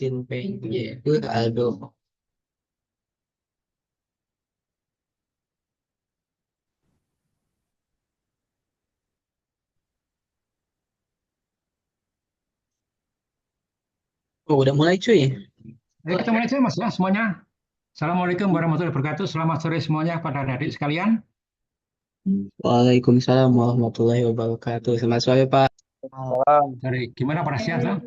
Sin PY Aldo. Oh, udah mulai cuy. Ayo kita mulai aja Mas ya semuanya. Assalamualaikum warahmatullahi wabarakatuh. Selamat sore semuanya pada adik sekalian. Waalaikumsalam warahmatullahi wabarakatuh. Selamat sore Pak. Salam. Dari gimana pada sehat lah?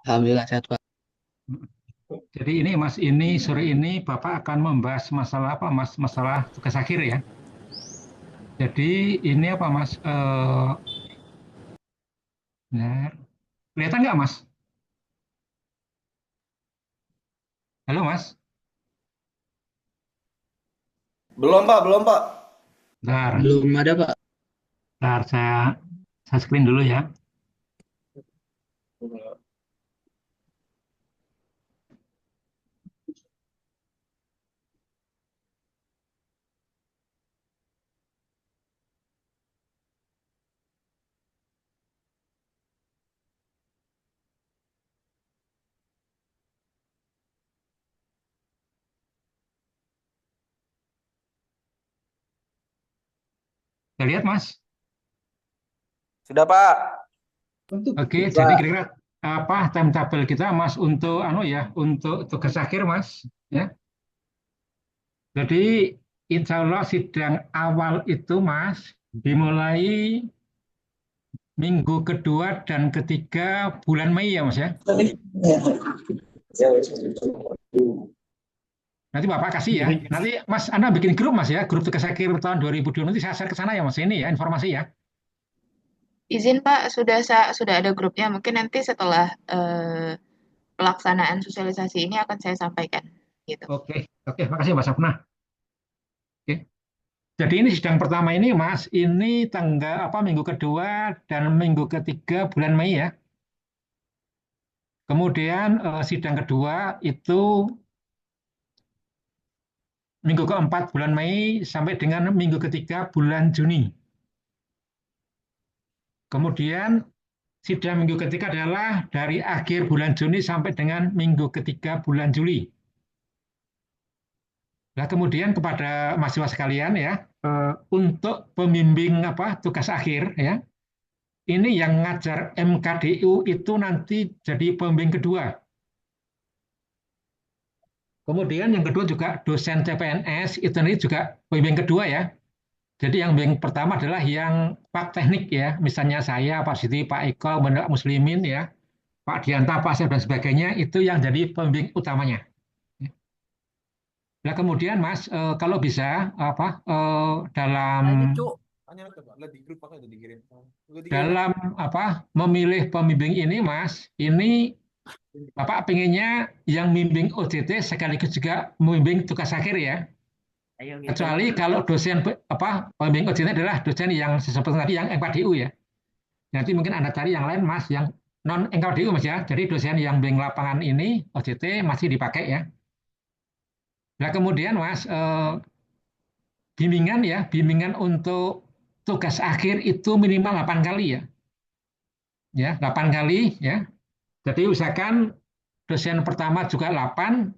Alhamdulillah sehat Pak. Jadi ini Mas ini sore ini Bapak akan membahas masalah apa Mas? Masalah tugas akhir ya. Jadi ini apa Mas? Benar. Kelihatan nggak Mas? Halo Mas. Belum Pak, belum Pak. Bentar, Belum ada Pak. bentar saya screen dulu ya. Kita lihat Mas. Sudah Pak. Oke, jadi Pak. kira-kira apa timetable kita Mas untuk untuk tugas akhir Mas ya. Jadi insya Allah sidang awal itu Mas dimulai minggu kedua dan ketiga bulan Mei ya Mas ya. Nanti Bapak kasih ya. Nanti Mas Anda bikin grup Mas ya, grup tugas akhir tahun 2020 nanti saya share ke sana ya Mas ini ya informasi ya. Izin Pak, sudah ada grupnya. Mungkin nanti setelah pelaksanaan sosialisasi ini akan saya sampaikan. Gitu. Oke, oke, makasih Mas Sapna. Oke. Jadi ini sidang pertama ini Mas, ini tanggal apa minggu kedua dan minggu ketiga bulan Mei ya. Kemudian sidang kedua itu minggu keempat bulan Mei sampai dengan minggu ketiga bulan Juni. Kemudian sidang minggu ketiga adalah dari akhir bulan Juni sampai dengan minggu ketiga bulan Juli. Nah, kemudian kepada mahasiswa sekalian ya, untuk pembimbing apa tugas akhir ya, ini yang ngajar MKDU itu nanti jadi pembimbing kedua. Kemudian yang kedua juga dosen CPNS itu nanti juga pembimbing kedua ya. Jadi yang pembimbing pertama adalah yang Pak Teknik ya, misalnya saya, Pak Siti, Pak Eko, Mendak Muslimin ya, Pak Dianta, Pak Syed dan sebagainya itu yang jadi pembimbing utamanya. Nah kemudian Mas kalau bisa apa dalam dalam apa memilih pembimbing ini Mas, ini Bapak pengennya yang membimbing OJT sekaligus juga membimbing tugas akhir ya. Kecuali kalau dosen apa pembimbing OJT adalah dosen yang seperti tadi yang MKDU ya. Nanti mungkin Anda cari yang lain Mas yang non MKDU Mas ya. Jadi dosen yang bimbing lapangan ini OJT masih dipakai ya. Nah kemudian Mas bimbingan ya, bimbingan untuk tugas akhir itu minimal 8 kali ya. Ya, 8 kali ya. Jadi usahakan dosen pertama juga 8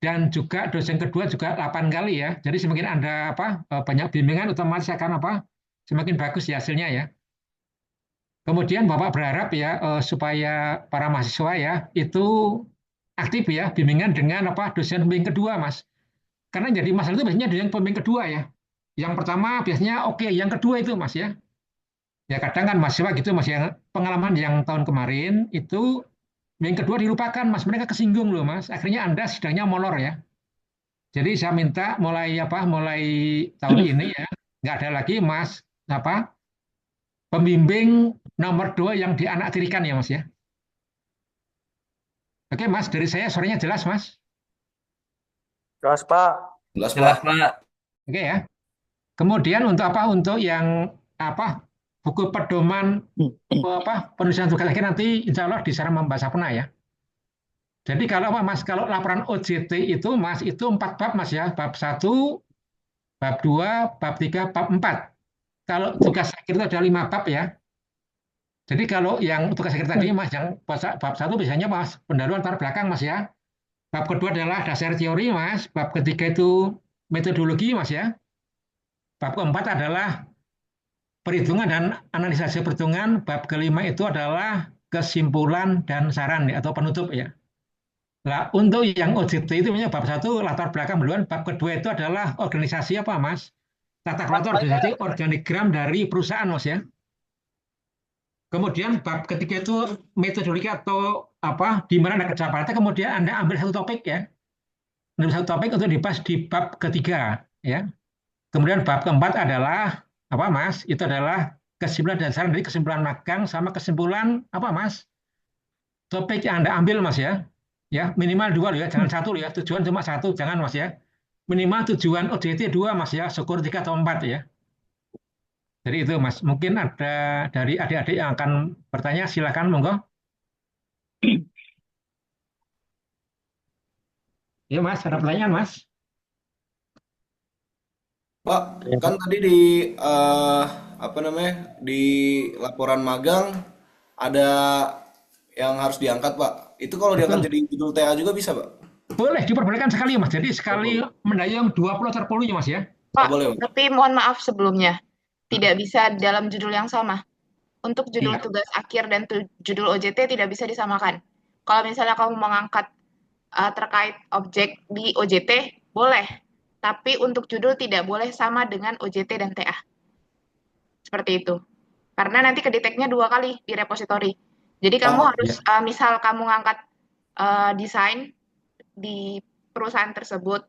dan juga dosen kedua juga 8 kali ya. Jadi semakin Anda apa banyak bimbingan otomatis akan apa semakin bagus ya hasilnya ya. Kemudian Bapak berharap ya supaya para mahasiswa ya itu aktif ya bimbingan dengan apa dosen pembimbing kedua Mas. Karena jadi masalah itu biasanya dosen pembimbing kedua ya. Yang pertama biasanya oke, yang kedua itu Mas ya. Ya kadang kan mahasiswa gitu Mas yang pengalaman yang tahun kemarin itu yang kedua dilupakan Mas, mereka kesinggung loh Mas. Akhirnya Anda sidangnya molor ya. Jadi saya minta mulai tahun ini ya nggak ada lagi Mas apa pembimbing nomor 2 yang dianaktirikan ya Mas ya. Oke Mas, dari saya suaranya jelas Mas. Jelas Pak. Jelas, Jelas Pak. Pak. Oke ya. Kemudian untuk apa? Untuk yang apa buku pedoman apa penulisan tugas akhir nanti insya Allah di sana membahas apa ya. Jadi kalau apa Mas, kalau laporan OJT itu Mas itu 4 bab Mas ya, bab 1, bab 2, bab 3, bab 4. Kalau tugas akhir itu ada 5 bab ya. Jadi kalau yang tugas akhir tadi Mas, yang bab 1 biasanya Mas, pendahuluan latar belakang Mas ya. Bab kedua adalah dasar teori Mas. Bab ketiga itu metodologi Mas ya. Bab keempat adalah perhitungan dan analisa hasil perhitungan. Bab kelima itu adalah kesimpulan dan saran ya, atau penutup ya. Nah, untuk yang OJT itu bab 1 latar belakang duluan, bab kedua itu adalah organisasi apa Mas? Tata kelola organisasi organigram dari perusahaan Mas ya. Kemudian bab ketiga itu metodologi atau apa di mana ada kerja. Kemudian Anda ambil satu topik ya. Ambil satu topik untuk dibahas di bab ketiga ya. Kemudian bab keempat adalah apa Mas? Itu adalah kesimpulan dan saran dari kesimpulan magang sama kesimpulan apa Mas? Topik yang Anda ambil Mas ya. Ya, minimal 2 ya, jangan 1 ya. Tujuan cuma 1, jangan Mas ya. Minimal tujuan OJT 2 Mas ya, syukur 3 atau 4 ya. Jadi itu Mas, mungkin ada dari adik-adik yang akan bertanya, silakan monggo. Ya Mas, ada pertanyaan Mas? Pak, Ya, kan Pak. tadi di eh, apa namanya di laporan magang ada yang harus diangkat, Pak. Itu kalau diangkat Betul. jadi judul TA juga bisa, Pak? Boleh diperbolehkan sekali Mas. Jadi Oh, sekali boleh. mendayung 20 terpuluhnya Mas ya. Oh, Pak, boleh, Pak. tapi mohon maaf sebelumnya, tidak bisa dalam judul yang sama. Untuk judul Iya. tugas akhir dan judul OJT tidak bisa disamakan. Kalau misalnya kamu mengangkat terkait objek di OJT, boleh. Tapi untuk judul tidak boleh sama dengan OJT dan TA. Seperti itu. Karena nanti kedeteknya 2 kali di repositori. Jadi kamu Oh, harus, Ya. misal kamu ngangkat desain di perusahaan tersebut,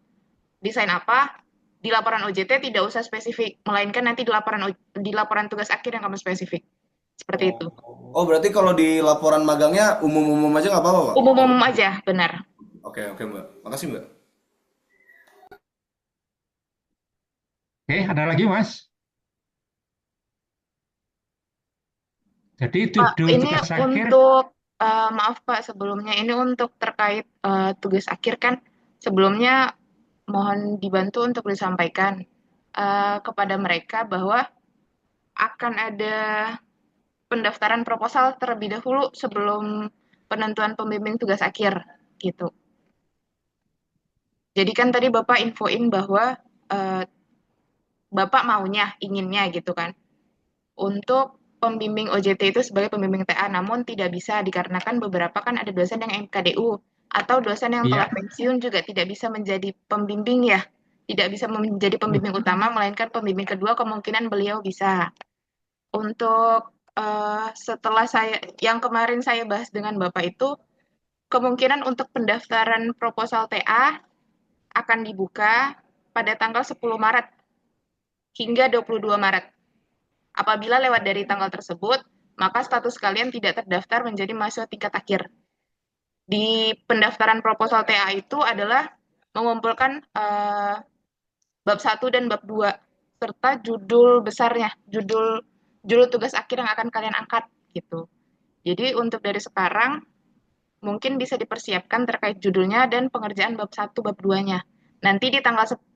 desain apa, di laporan OJT tidak usah spesifik, melainkan nanti di laporan tugas akhir yang kamu spesifik. Seperti oh, itu. oh, berarti kalau di laporan magangnya umum-umum aja nggak apa-apa, Pak? Umum-umum aja, benar. Oke, oke, Mbak. Makasih, Mbak. Oke, ada lagi Mas? Jadi Pak, judul ini tugas akhir, untuk, maaf Pak sebelumnya, ini untuk terkait tugas akhir kan, sebelumnya mohon dibantu untuk disampaikan kepada mereka bahwa akan ada pendaftaran proposal terlebih dahulu sebelum penentuan pembimbing tugas akhir, gitu. Jadi kan tadi Bapak infoin bahwa Bapak maunya, inginnya gitu kan, untuk pembimbing OJT itu sebagai pembimbing TA, namun tidak bisa dikarenakan beberapa kan ada dosen yang MKDU atau dosen yang telah ya. pensiun juga tidak bisa menjadi pembimbing ya, tidak bisa menjadi pembimbing utama, melainkan pembimbing kedua kemungkinan beliau bisa. Untuk setelah yang kemarin saya bahas dengan Bapak itu, kemungkinan untuk pendaftaran proposal TA akan dibuka pada tanggal 10 Maret hingga 22 Maret. Apabila lewat dari tanggal tersebut, maka status kalian tidak terdaftar menjadi mahasiswa tingkat akhir. Di pendaftaran proposal TA itu adalah mengumpulkan bab 1 dan bab 2 serta judul besarnya, judul tugas akhir yang akan kalian angkat gitu. Jadi untuk dari sekarang mungkin bisa dipersiapkan terkait judulnya dan pengerjaan bab 1, bab 2-nya. Nanti di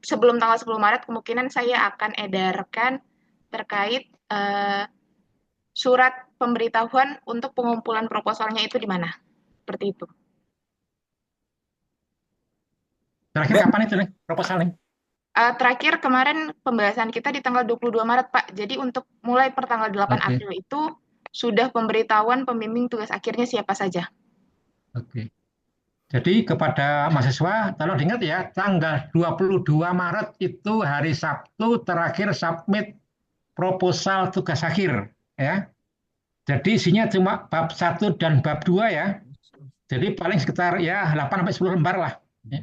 sebelum tanggal 10 Maret kemungkinan saya akan edarkan terkait surat pemberitahuan untuk pengumpulan proposalnya itu di mana. Seperti itu. Terakhir Mbak, kapan itu nih proposal nih? Terakhir kemarin pembahasan kita di tanggal 22 Maret, Pak. Jadi untuk mulai pertanggal 8 Oke, April itu sudah pemberitahuan pembimbing tugas akhirnya siapa saja. oke. Jadi kepada mahasiswa, tolong diingat ya, tanggal 22 Maret itu hari Sabtu terakhir submit proposal tugas akhir. Ya. Jadi isinya cuma bab 1 dan bab 2 ya. Jadi paling sekitar ya 8-10 lembar lah. Ya.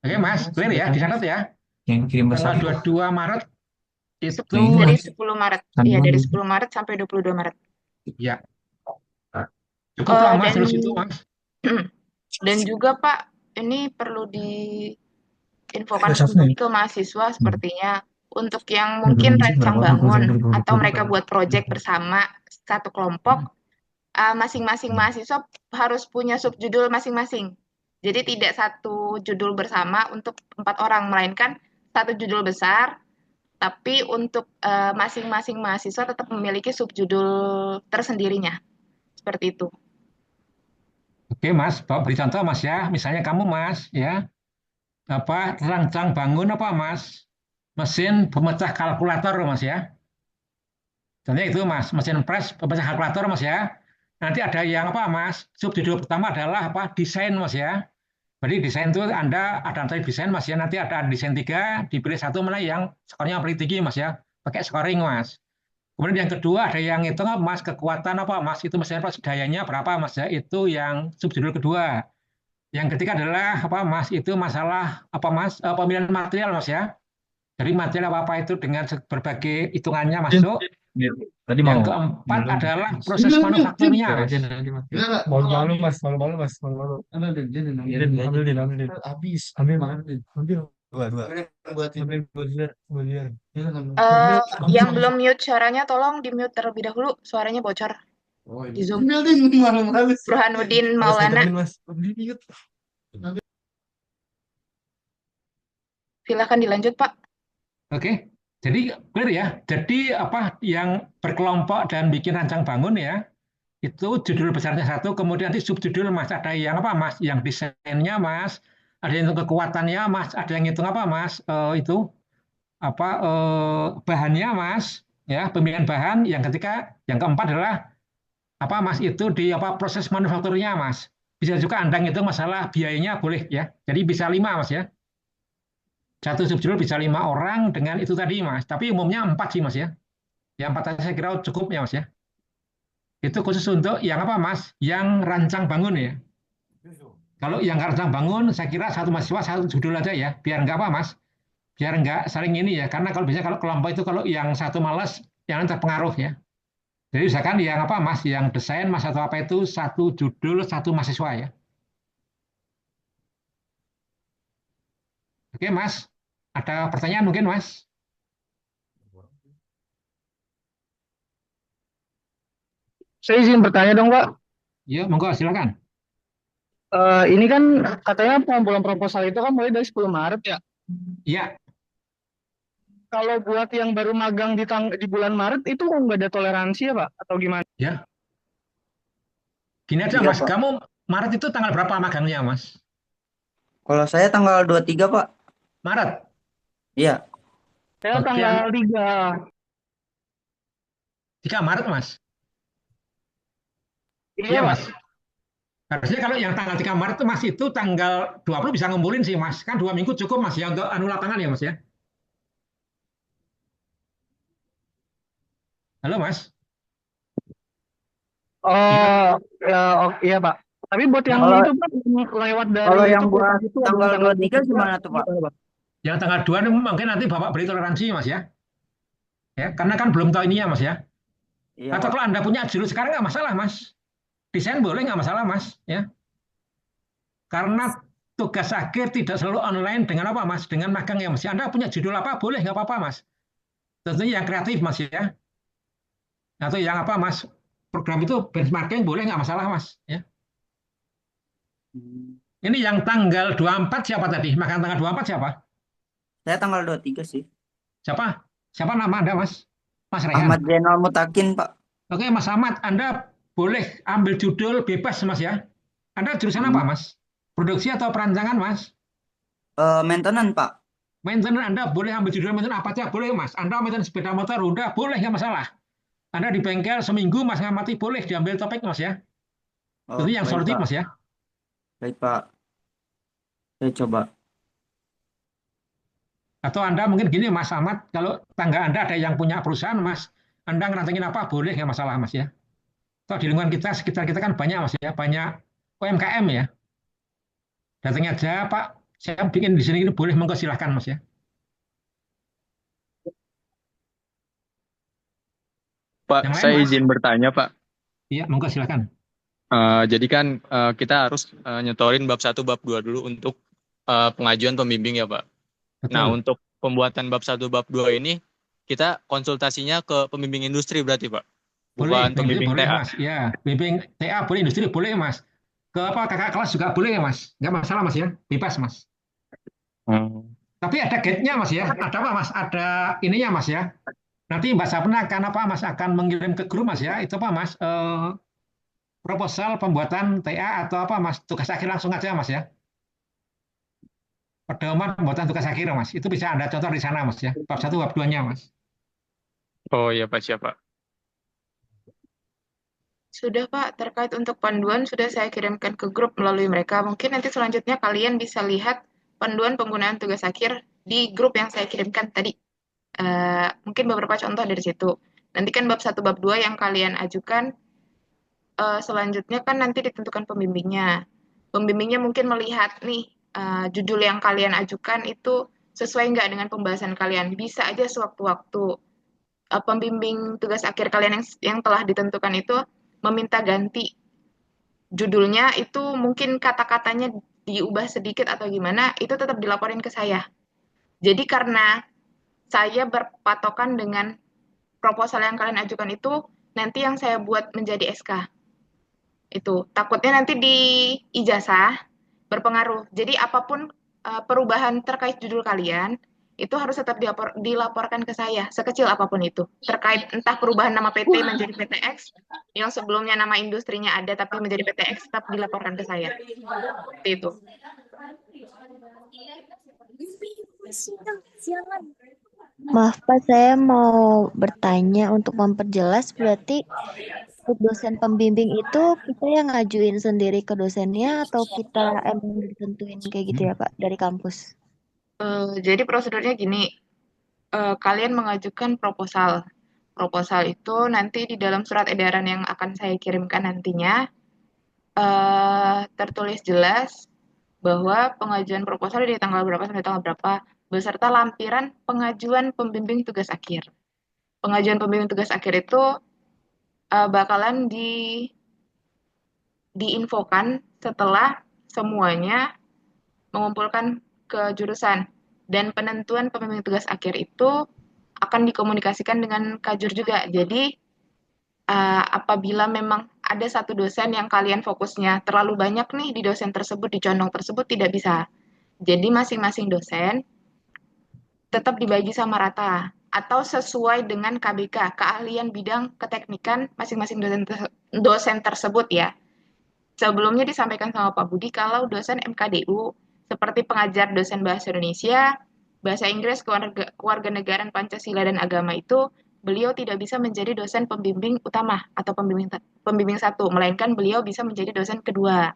Oke Mas, clear ya, dicatat ya. Yang kirim Tanggal WhatsApp 22 Maret itu Dari 10 Maret. Iya, dari 10 Maret sampai 22 Maret. ya cukup lah Mas, Dan terus itu Mas. dan juga Pak, ini perlu diinfokan kembali ke mahasiswa sepertinya untuk yang mungkin rancang bangun atau mereka buat proyek bersama satu kelompok, masing-masing mahasiswa harus punya subjudul masing-masing. Jadi tidak satu judul bersama untuk 4 orang, melainkan satu judul besar Tapi untuk masing-masing mahasiswa tetap memiliki subjudul tersendirinya. Seperti itu. Oke, Mas, beri contoh, Mas ya. Misalnya kamu, Mas, ya, terancang bangun apa, Mas? Mesin pemecah kalkulator, Mas ya. Contohnya itu, Mas, mesin press pemecah kalkulator, Mas ya. Nanti ada yang apa, Mas? Subjudul pertama adalah apa? Desain, Mas ya. Jadi desain itu Anda ada antara desain, Mas ya. Nanti ada desain 3, dipilih satu mana yang skornya paling tinggi, Mas ya. Pakai scoring, Mas. Kemudian yang kedua ada yang itu Mas, kekuatan apa, Mas? Itu mesin press dayanya berapa, Mas ya? Itu yang subjudul kedua. Yang ketiga adalah apa, Mas? Itu masalah apa, Mas? Pemilihan material, Mas ya. Jadi material apa itu dengan berbagai hitungannya masuk. Tadi Yang mau. keempat adalah proses manufakturnya, Mas. Malu-malu mas, malu-malu mas, malu-malu. Ambil din, ambil din. Habis, ambil, ambil. Dua. Ambil, buat dia. Yang belum mute suaranya, tolong di-mute terlebih dahulu. Suaranya bocor di Zoom. Ambil din, malu-malu. Burhanuddin Maulana, Mas, ambil mute. silakan dilanjut, Pak. Oke. Jadi clear ya. Jadi apa yang berkelompok dan bikin rancang bangun ya, itu judul besarnya satu, kemudian nanti subjudul, Mas, ada yang apa, Mas, yang desainnya, Mas, ada yang hitung kekuatannya, Mas, ada yang hitung apa, Mas, itu apa bahannya, Mas, ya, pemilihan bahan. Yang yang keempat adalah apa, Mas, itu di apa proses manufakturnya, Mas. Bisa juga Anda ngitung masalah biayanya, boleh ya. Jadi bisa 5, Mas ya. Satu subjudul bisa 5 orang dengan itu tadi, Mas. Tapi umumnya 4 sih, Mas ya. Yang 4 aja saya kira cukup ya, Mas ya. Itu khusus untuk yang apa, Mas? Yang rancang bangun ya. Kalau yang rancang bangun, saya kira satu mahasiswa satu judul aja ya, biar nggak apa, Mas? Biar nggak saling ini ya. Karena kalau biasanya kalau kelompok itu kalau yang satu malas, yang terpengaruh ya. Jadi misalkan yang apa, Mas? Yang desain, Mas, atau apa itu satu judul satu mahasiswa ya. Oke, Mas. Ada pertanyaan mungkin, Mas? Saya izin bertanya dong, Pak. Ya, monggo silakan. Ini kan katanya pengumpulan proposal itu kan mulai dari 10 Maret ya. Iya, Kalau buat yang baru magang di bulan Maret itu nggak ada toleransi ya, Pak? Atau gimana? ya. Gini aja, Iya, Mas. Pak. Kamu Maret itu tanggal berapa magangnya, Mas? Kalau saya tanggal 23, Pak. Maret. Iya. Saya Oke, tanggal 3. 3 Maret, Mas. Iya, Iya, Pak. Mas. Harusnya kalau yang tanggal 3 Maret itu, Mas, itu tanggal 20 bisa ngumpulin sih, Mas. Kan 2 minggu cukup, Mas, ya, untuk anu lapangan ya, Mas, ya. Halo, Mas. Oh, ya, iya, Pak. Tapi buat yang Kalau itu, Pak, yang lewat dari kalau itu yang buat itu tanggal tanggal 23 23, gimana tuh, Pak? gimana, Pak? Yang tanggal 2 ini mungkin nanti Bapak beri toleransi, Mas, ya. Ya, karena kan belum tahu ininya, Mas, ya. Iya, Atau Pak. kalau Anda punya judul sekarang nggak masalah, Mas. Desain boleh nggak masalah, Mas, ya. Karena tugas akhir tidak selalu online dengan apa, Mas? Dengan magang ya, Mas. Anda punya judul apa, boleh nggak apa-apa, Mas. Tentunya yang kreatif, Mas, ya. Atau yang apa, Mas? Program itu benchmarking boleh nggak masalah, Mas, ya. Ini yang tanggal 24 siapa tadi? Magang tanggal 24 siapa? Saya tanggal 23 sih. Siapa? Siapa nama Anda, Mas? Mas Ahmad Rehan. Zainal Mutakin, Pak. Oke, Mas Ahmad, Anda boleh ambil judul bebas, Mas, ya. Anda jurusan apa, Mas? Produksi atau perancangan, Mas? Maintenance, Pak. Maintenance Anda boleh ambil judul maintenance apa aja, boleh, Mas. Anda maintenance sepeda motor, Honda, boleh, nggak masalah. Anda di bengkel seminggu, Mas ngamati, boleh diambil topik, Mas, ya. Oh, Itu yang baik, solutif, Pak. Mas, ya. Baik, Pak. Saya coba. Atau Anda mungkin gini, Mas Ahmad, kalau tangga Anda ada yang punya perusahaan, Mas, Anda ngerantengin apa, boleh, nggak masalah, Mas, ya. Atau di lingkungan kita, sekitar kita kan banyak, Mas, ya, banyak UMKM, ya. Datangnya aja, Pak, saya bikin di sini, boleh, monggo silahkan, Mas, ya. Pak, Yang lain, saya Mas? izin bertanya, Pak. Iya, monggo silakan. Jadi kan kita harus nyetorin bab 1, bab 2 dulu untuk pengajuan pembimbing ya, Pak. Betul. Nah, untuk pembuatan bab 1, bab 2 ini, kita konsultasinya ke pembimbing industri berarti, Pak? Boleh, Bukan pembimbing boleh, TA. Mas. Ya, pembimbing TA boleh, industri boleh, Mas. Ke apa kakak kelas juga boleh ya, Mas. Nggak masalah, Mas, ya. Bebas, Mas. Tapi ada gate-nya Mas ya. Ada apa Mas? Ada ininya Mas ya. Nanti Mbak Sapna akan apa Mas akan mengirim ke grup Mas ya. Itu apa Mas? Proposal pembuatan TA atau apa Mas? Tugas akhir langsung aja Mas ya. Pedoman pembuatan tugas akhir Mas. Itu bisa Anda contoh di sana Mas ya. Bab 1 bab 2-nya Mas. Oh iya Pak, siap Pak. Sudah Pak, terkait untuk panduan sudah saya kirimkan ke grup melalui mereka. Mungkin nanti selanjutnya kalian bisa lihat panduan penggunaan tugas akhir di grup yang saya kirimkan tadi. Mungkin beberapa contoh dari situ. Nanti kan bab 1, bab 2 yang kalian ajukan, selanjutnya kan nanti ditentukan pembimbingnya. Pembimbingnya mungkin melihat nih, judul yang kalian ajukan itu sesuai nggak dengan pembahasan kalian. Bisa aja sewaktu-waktu pembimbing tugas akhir kalian yang telah ditentukan itu meminta ganti judulnya, itu mungkin kata-katanya diubah sedikit atau gimana, itu tetap dilaporin ke saya. Jadi karena saya berpatokan dengan proposal yang kalian ajukan itu, nanti yang saya buat menjadi SK. Itu takutnya nanti di ijazah berpengaruh. Jadi apapun perubahan terkait judul kalian, itu harus tetap dilaporkan ke saya, sekecil apapun itu. Terkait entah perubahan nama PT menjadi PTX, yang sebelumnya nama industrinya ada tapi menjadi PTX, tetap dilaporkan ke saya. Seperti itu. Maaf Pak, saya mau bertanya untuk memperjelas, berarti untuk dosen pembimbing itu kita yang ngajuin sendiri ke dosennya atau kita emang ditentuin kayak gitu ya Pak dari kampus? Jadi prosedurnya gini, kalian mengajukan proposal. Proposal itu nanti di dalam surat edaran yang akan saya kirimkan nantinya, tertulis jelas bahwa pengajuan proposal di tanggal berapa sampai tanggal berapa, beserta lampiran pengajuan pembimbing tugas akhir. Pengajuan pembimbing tugas akhir itu bakalan diinfokan setelah semuanya mengumpulkan ke jurusan. Dan penentuan pembimbing tugas akhir itu akan dikomunikasikan dengan kajur juga. Jadi apabila memang ada satu dosen yang kalian fokusnya terlalu banyak nih di dosen tersebut, di condong tersebut, tidak bisa. Jadi masing-masing dosen tetap dibagi sama rata atau sesuai dengan KBK, keahlian bidang keteknikan masing-masing dosen tersebut ya. Sebelumnya disampaikan sama Pak Budi kalau dosen MKDU seperti pengajar dosen bahasa Indonesia, bahasa Inggris, kewarganegaraan Pancasila dan agama itu beliau tidak bisa menjadi dosen pembimbing utama atau pembimbing satu, melainkan beliau bisa menjadi dosen kedua.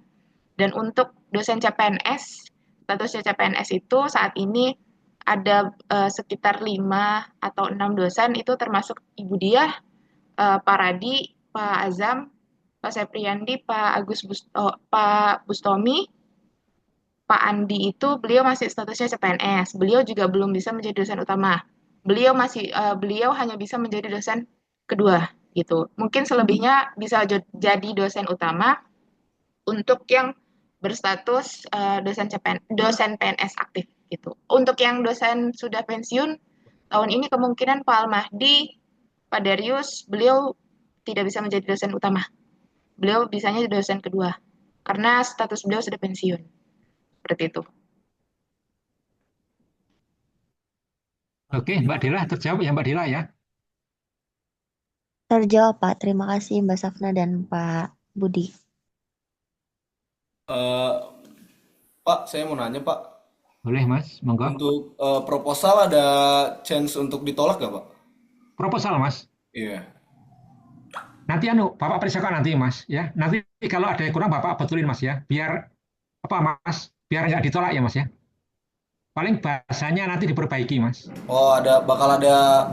Dan untuk dosen CPNS, statusnya CPNS itu saat ini ada sekitar 5 atau 6 dosen, itu termasuk Ibu Diah, Pak Radi, Pak Azam, Pak Sepriandi, Pak Bustomi, Pak Andi itu beliau masih statusnya CPNS. Beliau juga belum bisa menjadi dosen utama. Beliau hanya bisa menjadi dosen kedua gitu. Mungkin selebihnya bisa jadi dosen utama untuk yang berstatus dosen PNS aktif gitu. Untuk yang dosen sudah pensiun tahun ini kemungkinan Pak Almahdi, Pak Darius, beliau tidak bisa menjadi dosen utama. Beliau bisanya dosen kedua karena status beliau sudah pensiun. Seperti itu. Oke, Mbak Dila terjawab ya Mbak Dila ya. Terjawab Pak, terima kasih Mbak Safna dan Pak Budi. Eh, Pak, saya mau nanya Pak, Boleh Mas, monggo. untuk proposal ada chance untuk ditolak nggak Pak? Proposal Mas. Iya. Nanti Bapak periksakan nanti Mas ya. Nanti kalau ada yang kurang Bapak betulin Mas ya. Biar apa Mas? Biar nggak ditolak ya Mas ya. Paling bahasanya nanti diperbaiki Mas. Oh, bakal ada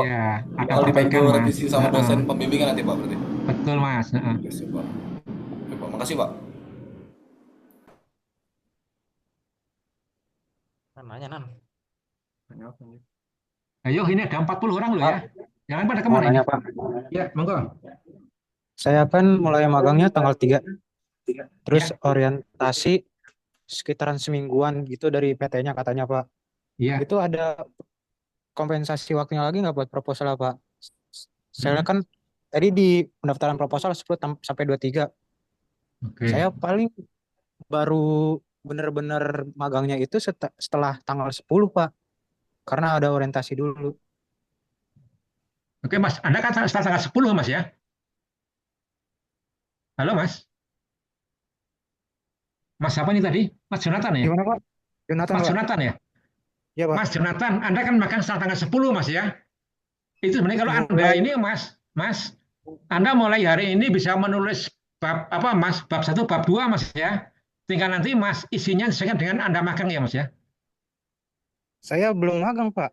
Ya, ada bakal dibantu perbaikan Mas. revisi sama dosen pembimbingan nanti Pak berarti. Betul Mas. Oke, siap, Pak. Oke, Pak. Makasih Pak. Nanya Nan. Ayo ini ada 40 orang loh ya. Jangan pada Mau kemana ini? nanya Pak. Ya, monggo. Saya kan mulai magangnya tanggal 3. Terus Ya. orientasi sekitaran semingguan gitu dari PT-nya katanya Pak. Iya. Itu ada kompensasi waktunya lagi nggak buat proposal Pak? Saya kan tadi di pendaftaran proposal 10 sampai 23. Oke. Saya paling baru bener-bener magangnya itu setelah tanggal 10 Pak. Karena ada orientasi dulu. Oke Mas, Anda kan setelah tanggal 10 Mas ya? Halo Mas? Mas apa ini tadi? Mas Jonathan ya? Gimana Pak? Jonathan Mas Pak? Jonathan ya? Iya Pak. Mas Jonathan, Anda kan makan setelah tanggal 10 Mas ya? Itu sebenarnya kalau Anda Mulai ini Mas, Anda mulai hari ini bisa menulis bab apa Mas? Bab 1, bab 2 Mas ya. Tinggal nanti Mas isinya sesuaikan dengan Anda magang ya Mas ya. saya belum magang Pak.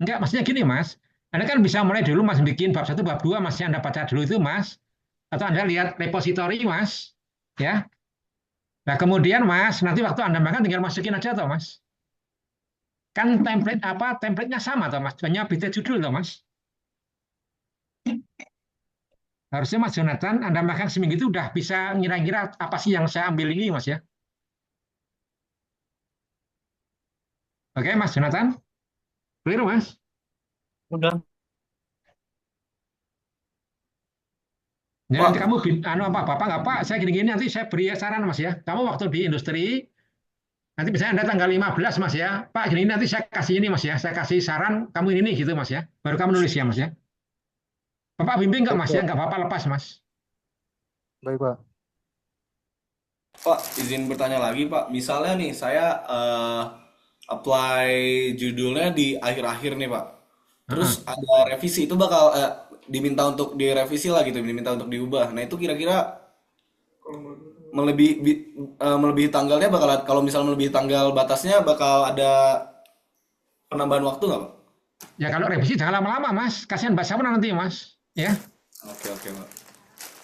Enggak, maksudnya gini Mas. Anda kan bisa mulai dulu Mas bikin bab 1, bab 2 Mas yang Anda baca dulu itu Mas. Atau Anda lihat repositori Mas, ya. Nah, kemudian Mas, nanti waktu Anda makan tinggal masukin aja toh Mas. Kan template-nya sama toh Mas. Hanya beda judul toh Mas. Harusnya Mas Jonathan, Anda makan seminggu itu udah bisa ngira-ngira apa sih yang saya ambil ini Mas ya. Oke Mas Jonathan? Clear Mas? Udah. Ya, Pak, nanti kamu apa Bapak nggak Pak, saya gini-gini nanti saya beri saran Mas ya. Kamu waktu di industri nanti misalnya Anda tanggal 15 Mas ya. Pak, gini nanti saya kasih ini Mas ya. Saya kasih saran kamu ini gitu Mas ya. Baru kamu nulis ya Mas ya. Bapak bimbing nggak Baik Mas ya? Pak. Nggak apa-apa lepas Mas. Baik Pak. Pak, izin bertanya lagi Pak. Misalnya nih saya apply judulnya di akhir-akhir nih Pak. Terus Heeh. ada revisi itu bakal diminta untuk direvisi lah gitu, diminta untuk diubah. Nah itu kira-kira melebihi tanggalnya bakal kalau misalnya melebihi tanggal batasnya bakal ada penambahan waktu nggak Pak? Ya kalau revisi jangan lama-lama Mas. Kasihan Mbak Sapna nanti Mas. Ya. Oke oke Pak.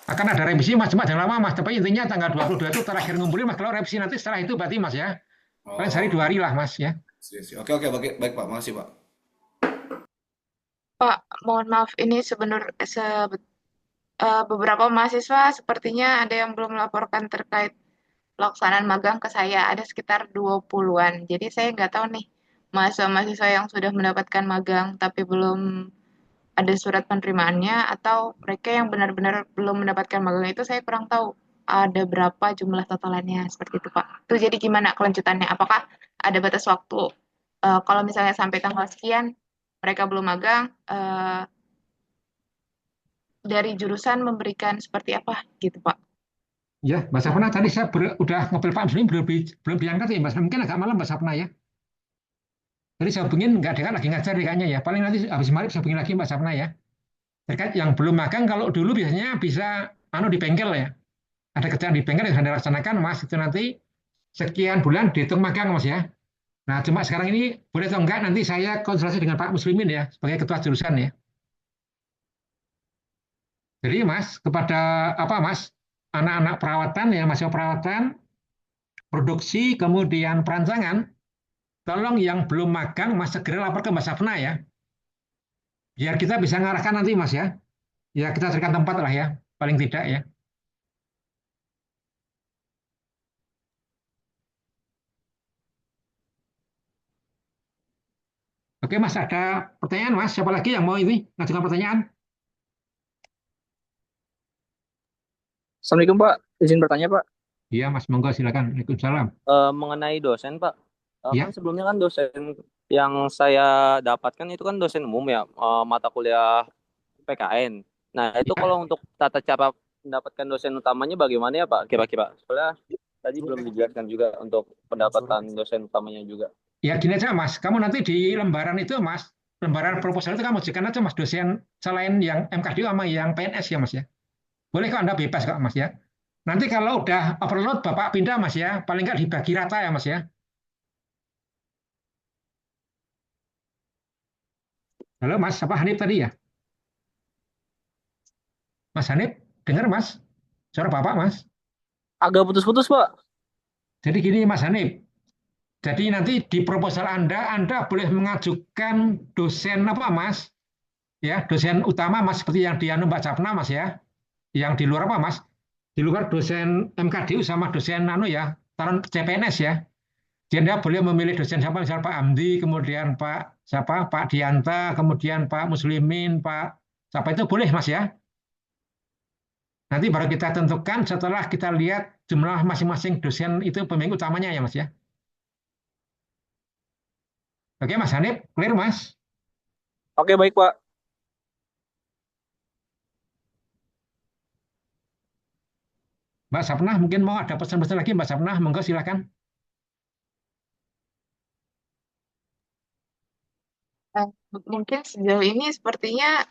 Akan ada revisi Mas, cuma jangan lama Mas. Tapi intinya tanggal 22 itu terakhir ngumpulin Mas. Kalau revisi nanti setelah itu berarti Mas ya. Paling sehari 2 Oh, hari lah Mas ya. oke oke baik, baik Pak, makasih Pak. Pak, mohon maaf ini beberapa mahasiswa sepertinya ada yang belum melaporkan terkait pelaksanaan magang ke saya. Ada sekitar 20-an. Jadi saya nggak tahu nih mahasiswa-mahasiswa yang sudah mendapatkan magang tapi belum ada surat penerimaannya atau mereka yang benar-benar belum mendapatkan magang itu saya kurang tahu ada berapa jumlah totalannya seperti itu Pak. Itu jadi gimana kelanjutannya? Apakah ada batas waktu? Kalau misalnya sampai tanggal sekian mereka belum magang, dari jurusan memberikan seperti apa gitu Pak? Ya, Mbak Sapna tadi saya udah ngobrol Pak Muslim belum diangkat ya Mbak Sapna. Mungkin agak malam Mbak Sapna ya. Tadi saya hubungin nggak ada kan lagi ngajar dia kayaknya ya. Paling nanti habis maghrib saya hubungin lagi Mbak Sapna ya. Terkait yang belum magang kalau dulu biasanya bisa di bengkel ya. Ada kerjaan di bengkel yang sudah dilaksanakan Mas itu nanti sekian bulan dihitung magang Mas ya. Nah, cuma sekarang ini boleh atau enggak nanti saya konsultasi dengan Pak Muslimin ya sebagai ketua jurusan ya. Jadi Mas kepada apa Mas anak-anak perawatan ya mahasiswa perawatan produksi kemudian perancangan tolong yang belum magang Mas segera lapor ke Mbak Safna ya. Biar kita bisa ngarahkan nanti Mas ya. Ya kita carikan tempat lah ya paling tidak ya. Oke Mas, ada pertanyaan Mas? Siapa lagi yang mau ini ngajukan pertanyaan? Assalamualaikum Pak, izin bertanya Pak. Iya Mas, monggo silakan. Waalaikumsalam. Mengenai dosen Pak, kan Ya, sebelumnya kan dosen yang saya dapatkan itu kan dosen umum ya, mata kuliah PKN. Nah itu ya, kalau untuk tata cara mendapatkan dosen utamanya bagaimana ya Pak kira-kira? Soalnya tadi belum dijelaskan juga untuk pendapatan dosen utamanya juga. ya gini aja Mas. Kamu nanti di lembaran itu Mas, lembaran proposal itu kamu ajukan aja Mas dosen selain yang MKD sama yang PNS ya Mas ya. Boleh kok Anda bebas kok Mas ya. Nanti kalau udah overload Bapak pindah Mas ya, paling nggak dibagi rata ya Mas ya. Halo Mas, apa Hanif tadi ya? Mas Hanif, dengar Mas? Suara Bapak Mas? Agak putus-putus Pak. Jadi gini Mas Hanif, jadi nanti di proposal Anda boleh mengajukan dosen apa Mas? Ya, dosen utama Mas seperti yang di Mbak Sapna Mas ya. Yang di luar apa Mas? Di luar dosen MKDU sama dosen ya, calon CPNS ya. Jadi Anda boleh memilih dosen siapa, misalnya Pak Amdi, kemudian Pak Dianta, kemudian Pak Muslimin, Pak siapa itu boleh Mas ya. Nanti baru kita tentukan setelah kita lihat jumlah masing-masing dosen itu pembimbing utamanya ya Mas ya. Oke Mas Hanif, clear Mas? Oke, baik, Pak. Mbak Sapnah mungkin mau ada pesan-pesan lagi Mbak Sapnah, monggo silakan. Eh, Mungkin sejauh ini sepertinya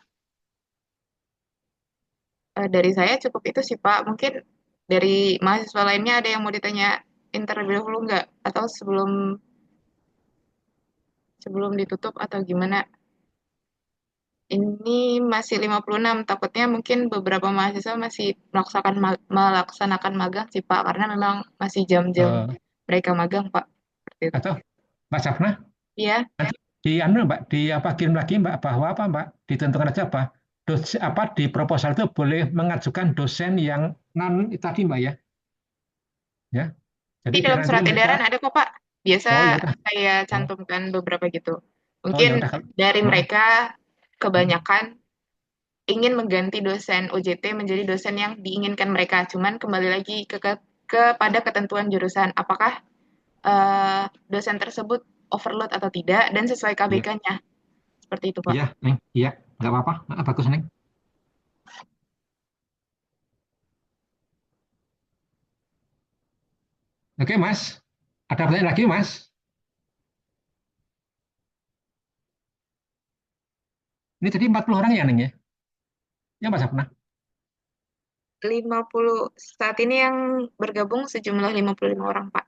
dari saya cukup itu sih Pak. Mungkin dari mahasiswa lainnya ada yang mau ditanyain terlebih dahulu nggak? Atau sebelum sebelum ditutup atau gimana? Ini masih 56, takutnya mungkin beberapa mahasiswa masih melaksanakan magang sih Pak, karena memang masih jam-jam Eh, mereka magang Pak. Seperti itu. atau Mbak Sapnah, Iya, nanti di anu Mbak, di apa kirim lagi Mbak bahwa apa Mbak, ditentukan aja apa, apa di proposal itu boleh mengajukan dosen yang non tadi Mbak ya. Ya. Jadi di biar dalam nanti surat mereka, edaran ada kok Pak. Biasa oh ya udah, saya oh, cantumkan beberapa gitu. oh ya Mungkin udah kalau, dari oh, mereka kebanyakan ingin mengganti dosen OJT menjadi dosen yang diinginkan mereka. Cuman kembali lagi kepada ketentuan jurusan. Apakah dosen tersebut overload atau tidak dan sesuai iya, KBK-nya. Seperti itu, Pak. iya, Neng, iya, nggak apa-apa, bagus Neng. Oke Mas, ada pertanyaan lagi Mas? Ini tadi 40 orang ya Neng ya? Ya Mas Sapnah? 50 saat ini yang bergabung sejumlah 55 orang, Pak.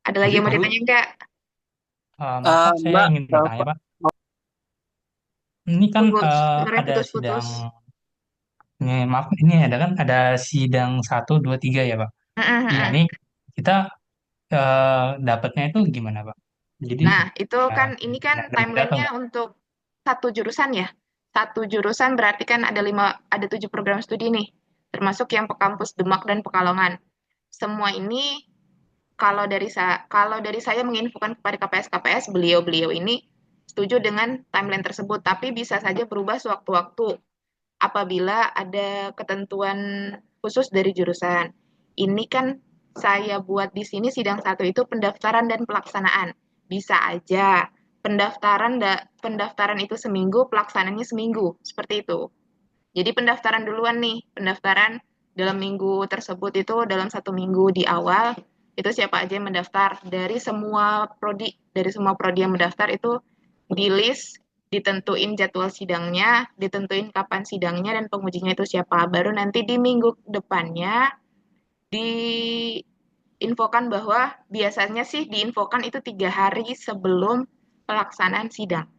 Ada lagi Jadi yang mau baru, ditanya enggak? Maaf Pak, saya Mbak, ingin bertanya Pak. Ini kan Tunggu, suaranya ada sidang, putus-putus. ini, maaf ini ada kan ada sidang 1, 2, 3 ya Pak. Iya Mm-mm. ini kita dapatnya itu gimana Pak? Jadi Nah, itu kan ini kan ada beda atau timelinenya enggak? untuk satu jurusan ya. Satu jurusan berarti kan ada 7 program studi nih, termasuk yang Pekampus Demak dan Pekalongan. Semua ini kalau dari saya menginfokan kepada KPS, beliau-beliau ini setuju dengan timeline tersebut, tapi bisa saja berubah sewaktu-waktu apabila ada ketentuan khusus dari jurusan. Ini kan saya buat di sini sidang satu itu pendaftaran dan pelaksanaan. Bisa aja pendaftaran itu seminggu, pelaksanaannya seminggu, seperti itu. Jadi pendaftaran duluan nih, pendaftaran dalam minggu tersebut itu dalam 1 minggu di awal itu siapa aja yang mendaftar dari semua prodi yang mendaftar itu di list, ditentuin jadwal sidangnya, ditentuin kapan sidangnya dan pengujinya itu siapa. Baru nanti di minggu depannya diinfokan bahwa biasanya sih diinfokan itu 3 hari sebelum pelaksanaan sidang.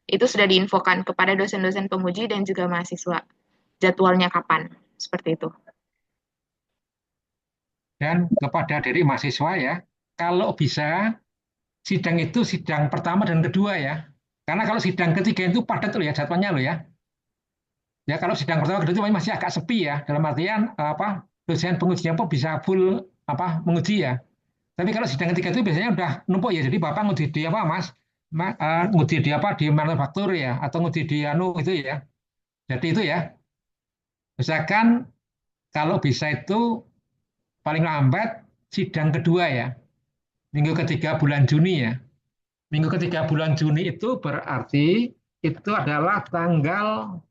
Itu sudah diinfokan kepada dosen-dosen penguji dan juga mahasiswa. Jadwalnya kapan? Seperti itu. dan kepada diri mahasiswa ya, kalau bisa sidang itu sidang pertama dan kedua ya. Karena kalau sidang ketiga itu padat loh ya jadwalnya loh ya. Ya kalau sidang pertama kedua itu masih agak sepi ya. Dalam artian apa dosen pengujinya pun bisa full apa menguji ya. Tapi kalau sidang ketiga itu biasanya udah numpuk ya. Jadi Bapak nguji di apa Mas? Nguji di apa di manufaktur ya atau nguji di anu itu ya. Jadi itu ya. Misalkan kalau bisa itu paling lambat sidang kedua ya. Minggu ketiga bulan Juni ya. Minggu ketiga bulan Juni itu berarti itu adalah tanggal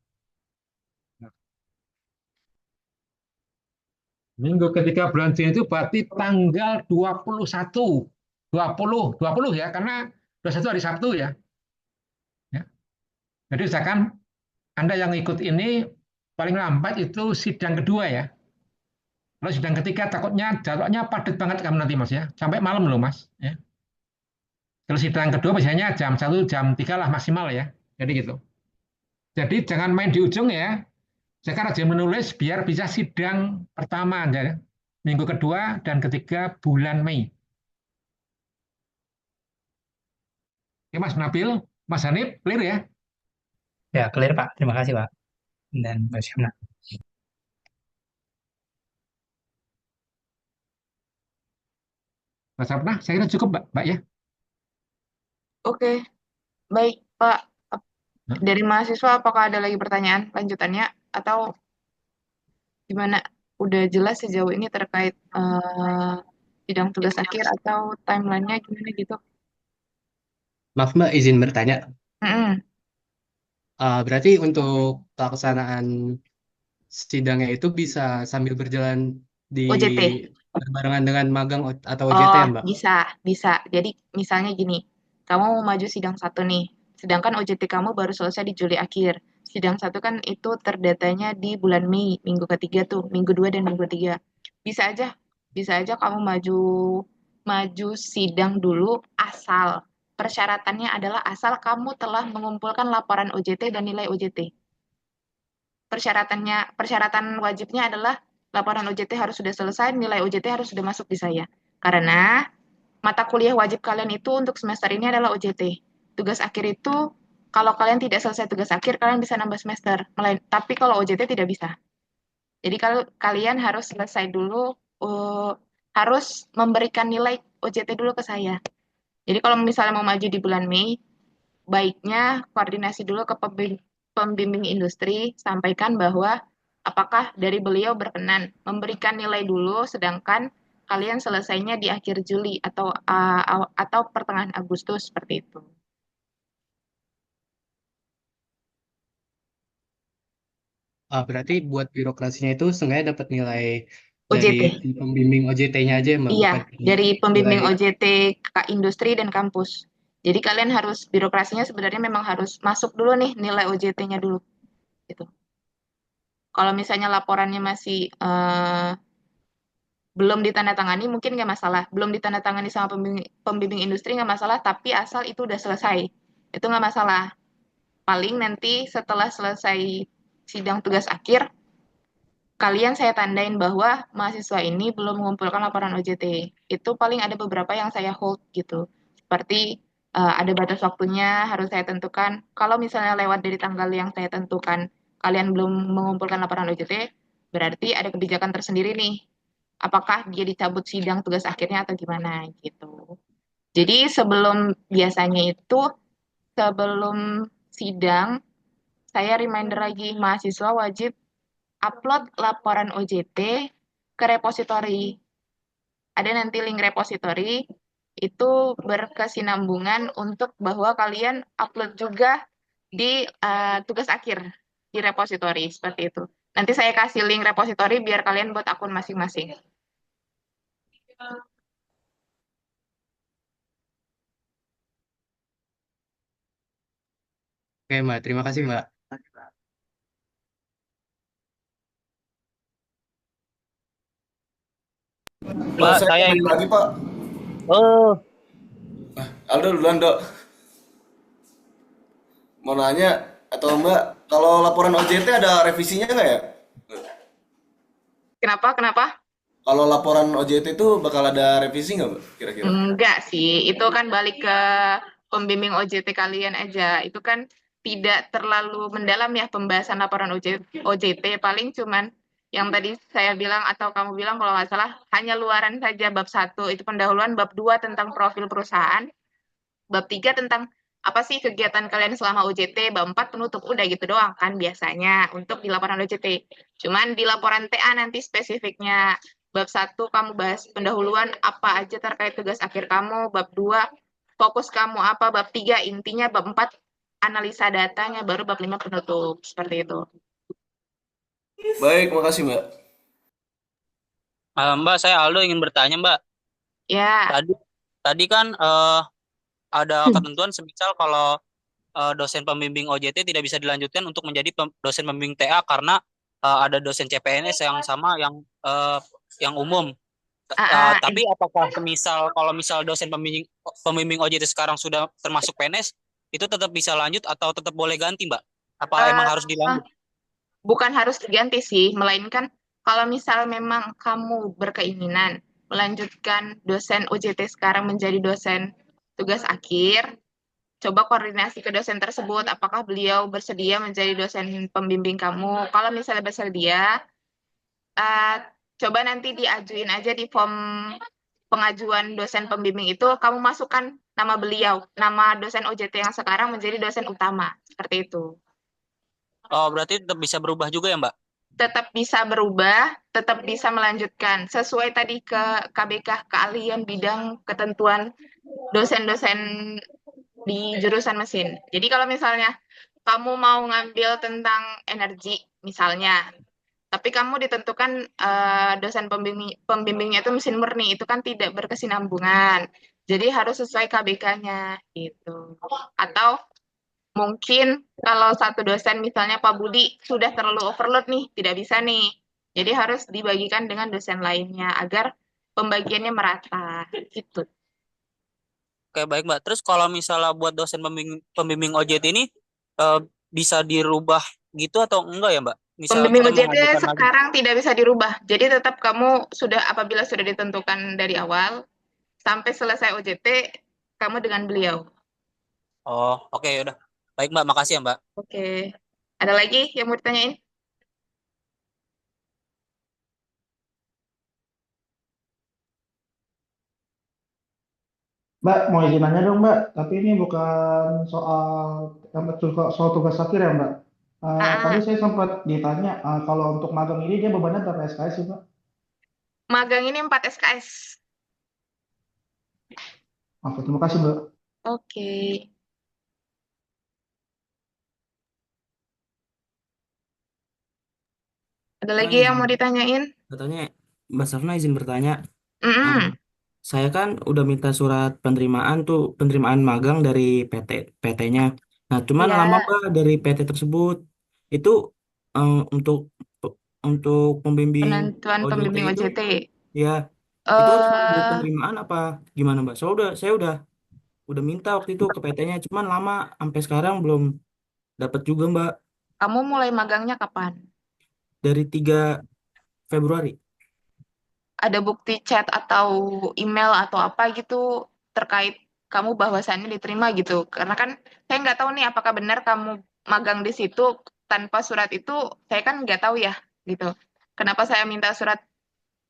minggu ketiga bulan Juni itu berarti tanggal 21, 20 ya karena 21 hari Sabtu ya. Ya. Jadi misalkan Anda yang ikut ini paling lambat itu sidang kedua ya. Kalau sidang ketiga takutnya jadwalnya padat banget kamu nanti Mas ya. Sampai malam loh Mas ya. Kalau sidang kedua biasanya jam 1 jam 3 lah maksimal ya. Jadi gitu. Jadi jangan main di ujung ya. Sekarang aja menulis biar bisa sidang pertama ya. Minggu kedua dan ketiga bulan Mei. Oke Mas Nabil, Mas Hanif, clear ya? Ya clear Pak, terima kasih Pak. Dan Mbak Syamna. Mas Sapnah, saya kira cukup Mbak ya. Oke, baik Pak. Nah, Dari mahasiswa apakah ada lagi pertanyaan lanjutannya atau Gimana? Udah jelas sejauh ini terkait sidang tugas akhir atau timelinenya gimana gitu? Maaf Mbak, izin bertanya. Mm-mm. Berarti untuk pelaksanaan sidangnya itu bisa sambil berjalan di OJT. berbarengan dengan magang atau OJT Oh, ya Mbak? bisa, bisa. Jadi misalnya gini, kamu mau maju sidang satu nih, sedangkan OJT kamu baru selesai di Juli akhir. Sidang satu kan itu terdatanya di bulan Mei, minggu ketiga tuh, minggu 2 dan minggu 3. Bisa aja, bisa aja kamu maju maju sidang dulu asal persyaratannya adalah asal kamu telah mengumpulkan laporan OJT dan nilai OJT. Persyaratan wajibnya adalah laporan OJT harus sudah selesai, nilai OJT harus sudah masuk di saya. Karena mata kuliah wajib kalian itu untuk semester ini adalah OJT. Tugas akhir itu, kalau kalian tidak selesai tugas akhir, kalian bisa nambah semester. Tapi kalau OJT tidak bisa. Jadi kalau kalian harus selesai dulu, harus memberikan nilai OJT dulu ke saya. Jadi kalau misalnya mau maju di bulan Mei, baiknya koordinasi dulu ke pembimbing industri, sampaikan bahwa apakah dari beliau berkenan memberikan nilai dulu, sedangkan kalian selesainya di akhir Juli atau pertengahan Agustus seperti itu. Berarti buat birokrasinya itu seenggaknya dapat nilai dari OJT. pembimbing OJT-nya aja ya Mbak, Iya, bukan dari nilai. pembimbing OJT industri dan kampus. Jadi kalian harus birokrasinya sebenarnya memang harus masuk dulu nih nilai OJT-nya dulu gitu. Kalau misalnya laporannya masih belum ditandatangani mungkin nggak masalah. Belum ditandatangani sama pembimbing industri nggak masalah, tapi asal itu udah selesai. Itu nggak masalah. Paling nanti setelah selesai sidang tugas akhir, kalian saya tandain bahwa mahasiswa ini belum mengumpulkan laporan OJT. Itu paling ada beberapa yang saya hold gitu. Seperti ada batas waktunya harus saya tentukan. Kalau misalnya lewat dari tanggal yang saya tentukan, kalian belum mengumpulkan laporan OJT, berarti ada kebijakan tersendiri nih. Apakah dia dicabut sidang tugas akhirnya atau gimana gitu. Jadi biasanya itu sebelum sidang, saya reminder lagi mahasiswa wajib upload laporan OJT ke repositori. Ada nanti link repositori, itu berkesinambungan untuk bahwa kalian upload juga di tugas akhir di repositori, seperti itu. Nanti saya kasih link repositori biar kalian buat akun masing-masing. Oke Mbak, terima kasih Mbak. Pak, Saya saya kembali ingin. lagi Pak. Oh, Aldo duluan Dok. Mau nanya atau Mbak, kalau laporan OJT ada revisinya nggak ya? Kenapa? Kalau laporan OJT itu bakal ada revisi nggak Mbak kira-kira? Enggak sih, itu kan balik ke pembimbing OJT kalian aja. Itu kan tidak terlalu mendalam ya pembahasan laporan OJT. Paling cuman yang tadi saya bilang atau kamu bilang kalau nggak salah, hanya luaran saja bab 1 itu pendahuluan, bab 2 tentang profil perusahaan, bab 3 tentang apa sih kegiatan kalian selama OJT, bab 4 penutup. Udah gitu doang kan biasanya untuk di laporan OJT. Cuman di laporan TA nanti spesifiknya bab 1 kamu bahas pendahuluan apa aja terkait tugas akhir kamu, bab 2 fokus kamu apa, bab 3 intinya, bab 4 analisa datanya, baru bab 5 penutup. Seperti itu. Baik, makasih Mbak. Mbak, saya Aldo ingin bertanya, Mbak. Ya. Tadi kan ada ketentuan semisal kalau dosen pembimbing OJT tidak bisa dilanjutkan untuk menjadi dosen pembimbing TA karena ada dosen CPNS yang sama yang umum. Tapi apakah kalau misal dosen pembimbing OJT sekarang sudah termasuk PNS, itu tetap bisa lanjut atau tetap boleh ganti, Mbak? Apa emang harus dilanjut? Bukan harus diganti sih, melainkan kalau misal memang kamu berkeinginan melanjutkan dosen OJT sekarang menjadi dosen tugas akhir, coba koordinasi ke dosen tersebut, apakah beliau bersedia menjadi dosen pembimbing kamu. Kalau misalnya bersedia, coba nanti diajuin aja di form pengajuan dosen pembimbing itu, kamu masukkan nama beliau, nama dosen OJT yang sekarang menjadi dosen utama, seperti itu. Oh, berarti tetap bisa berubah juga ya, Mbak? tetap bisa berubah, tetap bisa melanjutkan sesuai tadi ke KBK, keahlian bidang ketentuan dosen-dosen di jurusan mesin. Jadi kalau misalnya kamu mau ngambil tentang energi misalnya, tapi kamu ditentukan dosen pembimbingnya itu mesin murni, itu kan tidak berkesinambungan. Jadi harus sesuai KBK-nya gitu. Atau mungkin kalau satu dosen misalnya Pak Budi sudah terlalu overload nih, tidak bisa nih. Jadi harus dibagikan dengan dosen lainnya agar pembagiannya merata gitu. Oke, baik Mbak. Terus kalau misalnya buat dosen pembimbing OJT ini eh, bisa dirubah gitu atau enggak ya Mbak? Misal Pembimbing kita OJT mengajukan lagi. sekarang tidak bisa dirubah. Jadi tetap kamu sudah apabila sudah ditentukan dari awal sampai selesai OJT kamu dengan beliau. Oh, oke udah. Baik Mbak, makasih ya Mbak. Oke. Ada lagi yang mau ditanyain? Mbak, mau izin nanya dong, Mbak. Tapi ini bukan soal tugas akhir ya, Mbak. Tadi Ah, saya sempat ditanya, kalau untuk magang ini dia bebannya berapa SKS sih, Mbak? magang ini 4 SKS. Oke, terima kasih, Mbak. Oke. Ada lagi yang mau ditanyain? Katanya Mbak Safna izin bertanya. Eh, Mm-mm. saya kan udah minta surat penerimaan magang dari PT-nya. Nah, cuman lama Ya, Mbak dari PT tersebut. Itu eh, untuk pembimbing penentuan OJT pembimbing itu OJT. ya itu harus nunggu Eh, penerimaan apa gimana Mbak? Saya udah minta waktu itu ke PT-nya, cuman lama sampai sekarang belum dapat juga Mbak, kamu mulai magangnya kapan? dari 3 Februari. Ada bukti chat atau email atau apa gitu terkait kamu bahwasannya diterima gitu? Karena kan saya nggak tahu nih apakah benar kamu magang di situ tanpa surat itu, saya kan nggak tahu ya gitu. Kenapa saya minta surat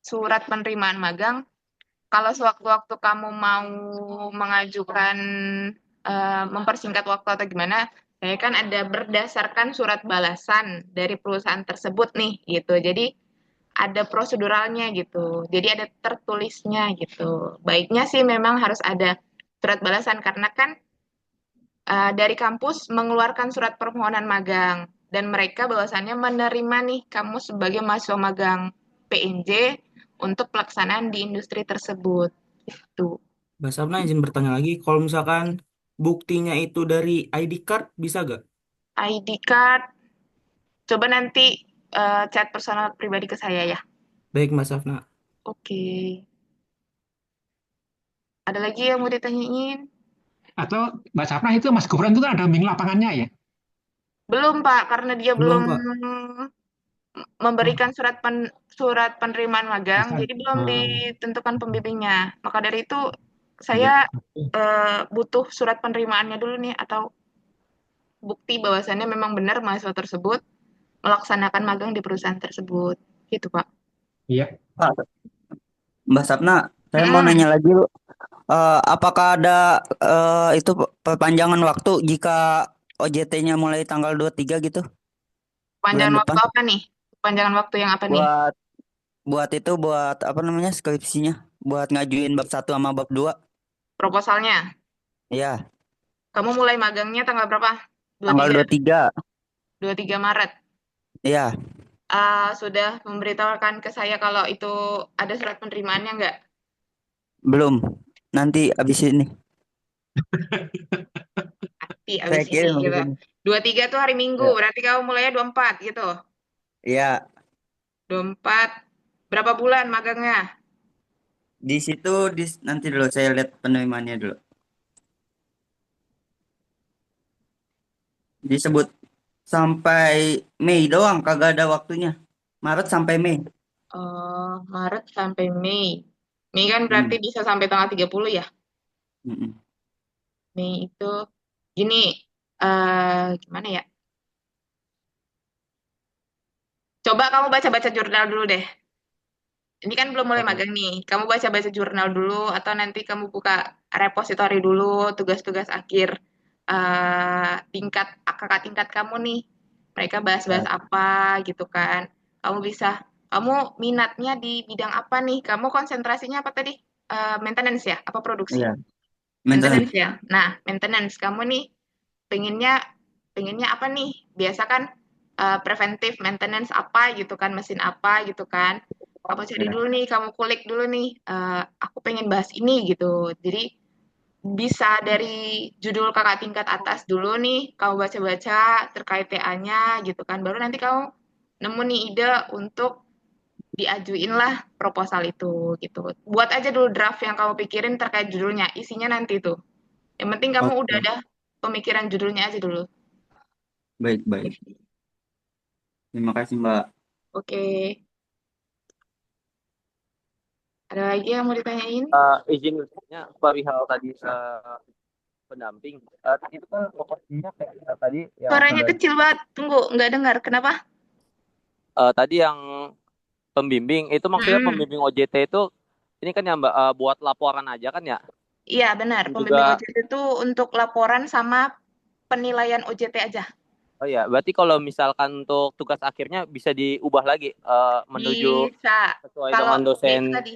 surat penerimaan magang? Kalau sewaktu-waktu kamu mau mengajukan mempersingkat waktu atau gimana, saya kan ada berdasarkan surat balasan dari perusahaan tersebut nih gitu. Jadi ada proseduralnya gitu. Jadi ada tertulisnya gitu. Baiknya sih memang harus ada surat balasan karena kan dari kampus mengeluarkan surat permohonan magang dan mereka bahwasannya menerima nih kamu sebagai mahasiswa magang PNJ untuk pelaksanaan di industri tersebut. Itu. Mbak Sabna izin bertanya lagi, kalau misalkan buktinya itu dari ID card bisa gak? ID card, coba nanti chat personal pribadi ke saya ya. Baik Mbak Safna. Oke. Ada lagi yang mau ditanyain? Atau Mbak Safna itu Mas Gufron itu kan ada bimbing lapangannya ya? Belum, Pak, karena dia Belum belum Pak. memberikan surat penerimaan magang, Bisa. jadi belum Hmm. ditentukan pembimbingnya. Maka dari itu Iya. saya butuh surat penerimaannya dulu nih atau bukti bahwasannya memang benar mahasiswa tersebut melaksanakan magang di perusahaan tersebut. Gitu, Pak. Iya. Pak, Mbak Sapna, saya mau Mm-mm. nanya lagi, Bu. Apakah ada itu perpanjangan waktu jika OJT-nya mulai tanggal 23 gitu, bulan Panjangan depan? waktu apa nih? Panjangan waktu yang apa nih? Buat buat apa namanya skripsinya, buat ngajuin bab 1 sama bab 2. Proposalnya. Ya, Kamu mulai magangnya tanggal berapa? tanggal 23. 23. 23 Maret. Ya, Sudah memberitahukan ke saya kalau itu ada surat penerimaannya nggak? belum. Nanti habis ini. Abis Saya ini kirim habis gitu. ini. 23 tuh hari Minggu, Ya. berarti kamu mulainya 24 gitu. Ya, 24, berapa bulan magangnya? di situ nanti dulu saya lihat penerimaannya dulu. Disebut sampai Mei doang, kagak ada waktunya. Maret sampai Mei. Maret sampai Mei. Mei kan berarti Hmm. bisa sampai tanggal 30 ya. Mm-mm. Mei itu, gini, gimana ya? Coba kamu baca-baca jurnal dulu deh. Ini kan belum mulai Oh, magang nih. Kamu baca-baca jurnal dulu atau nanti kamu buka repositori dulu tugas-tugas akhir tingkat kakak tingkat kamu nih. Mereka bahas-bahas ya. apa gitu kan. Kamu minatnya di bidang apa nih? Kamu konsentrasinya apa tadi? Maintenance ya? Apa produksi? Iya, Maintenance maintenance. ya. Nah, maintenance kamu nih pengennya pengennya apa nih? Biasa kan preventive maintenance apa gitu kan, mesin apa gitu kan. Kamu cari Iya. dulu nih, kamu kulik dulu nih. Aku pengen bahas ini gitu. Jadi bisa dari judul kakak tingkat atas dulu nih, kamu baca-baca terkait TA-nya gitu kan. Baru nanti kamu nemu nih ide untuk diajuin lah proposal itu gitu. Buat aja dulu draft yang kamu pikirin terkait judulnya, isinya nanti tuh. Yang penting kamu udah Oke, ada pemikiran judulnya aja dulu. baik, baik. Terima kasih, Mbak. Oke, ada lagi yang mau ditanyain? Izin bertanya perihal tadi pendamping. Itu kan proporsinya kayak tadi yang Suaranya sudah kecil banget, tunggu, nggak dengar. Kenapa? tadi yang pembimbing itu maksudnya Mm-mm. pembimbing OJT itu ini kan ya Mbak buat laporan aja kan ya? Iya benar, Dan pembimbing juga OJT itu untuk laporan sama penilaian OJT aja. oh ya, berarti kalau misalkan untuk tugas akhirnya bisa diubah lagi menuju Bisa. sesuai Kalau dengan dosen. itu tadi,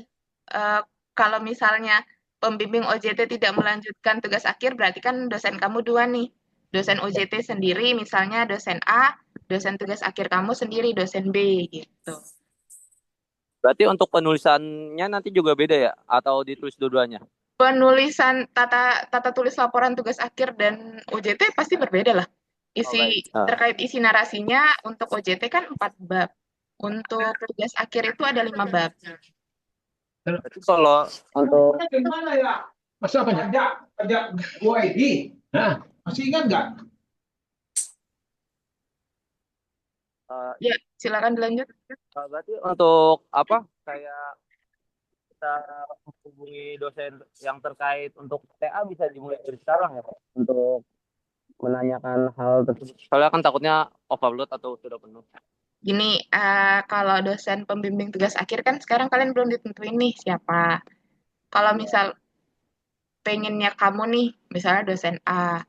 eh, kalau misalnya pembimbing OJT tidak melanjutkan tugas akhir, berarti kan dosen kamu dua nih. Dosen OJT sendiri, misalnya dosen A, dosen tugas akhir kamu sendiri, dosen B, gitu. Berarti untuk penulisannya nanti juga beda ya? Atau ditulis dua-duanya? Penulisan tata tulis laporan tugas akhir dan OJT pasti berbeda lah. Oh baik. Terkait isi narasinya, untuk OJT kan 4 bab. Untuk tugas akhir itu ada 5 bab. Berarti kalau untuk Masuk apa ya? Kerja UID. Nah, masih ingat nggak? Ya, silakan dilanjut. berarti untuk apa kayak kita menghubungi dosen yang terkait untuk TA bisa dimulai dari sekarang ya Pak untuk menanyakan hal tersebut. Soalnya kan takutnya overload atau sudah penuh. Gini, kalau dosen pembimbing tugas akhir kan sekarang kalian belum ditentuin nih siapa. Kalau misal pengennya kamu nih, misalnya dosen A,